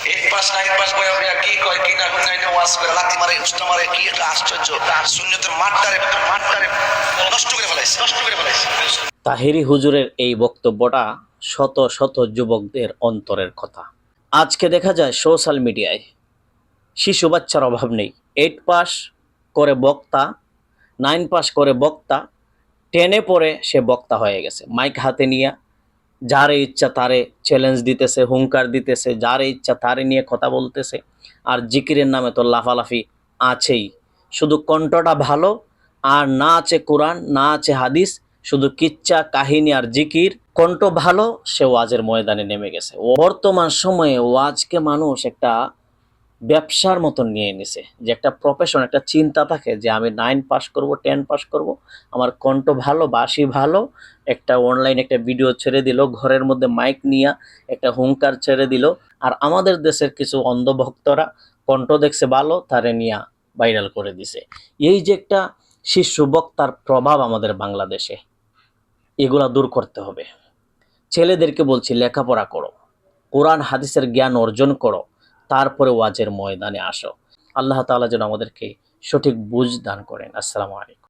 8 pass 9 pass বয়া বয়া কি কয় কি না কয় না ওয়াজ করে লাথি মারে উস্তা মারে কি একটা আশ্চর্য সুন্নতের মাঠটারে নষ্ট করে ফেলাইছে। তাহেরি হুজুরের এই বক্তব্যটা শত শত যুবকদের অন্তরের কথা। আজকে দেখা যায় সোশ্যাল মিডিয়ায় শিশু বাচ্চার অভাব নেই। 8 পাস করে বক্তা, 9 পাস করে বক্তা, 10-এ পড়ে সে বক্তা হয়ে গেছে। মাইক হাতে নিয়ে যারে ইচ্ছা তারে চ্যালেঞ্জ দিতেছে, হুঙ্কার দিতেছে, যারে ইচ্ছা তারে নিয়ে কথা বলতেছে। আর জিকিরের নামে তো লাফালাফি আছেই। শুধু কণ্ঠটা ভালো, আর না আছে কোরআন, না আছে হাদিস, শুধু কিচ্ছা কাহিনী আর জিকির। কণ্ঠ ভালো, সে ওয়াজের ময়দানে নেমে গেছে। বর্তমান সময়ে ওয়াজকে মানুষ একটা ব্যবসার মতন নিয়ে নিছে, যে একটা প্রফেশন, একটা চিন্তা থাকে যে আমি 9 পাস করব, 10 পাস করব, আমার কণ্ঠ ভালো, বাঁশি ভালো, একটা অনলাইন একটা ভিডিও ছেড়ে দিল, ঘরের মধ্যে মাইক নিয়ে একটা হুঙ্কার ছেড়ে দিল, আর আমাদের দেশের কিছু অন্ধভক্তরা কণ্ঠ দেখছে ভালো, তারে নিয়ে ভাইরাল করে দিছে। এই যে একটা শিশু বক্তার প্রভাব আমাদের বাংলাদেশে, এগুলা দূর করতে হবে। ছেলেদেরকে বলছি লেখাপড়া করো, কোরআন হাদিসের জ্ঞান অর্জন করো, তারপরে ওয়াজের ময়দানে আসো। আল্লাহ তাআলা যেন আমাদেরকে সঠিক বুঝ দান করেন। আসসালামু আলাইকুম।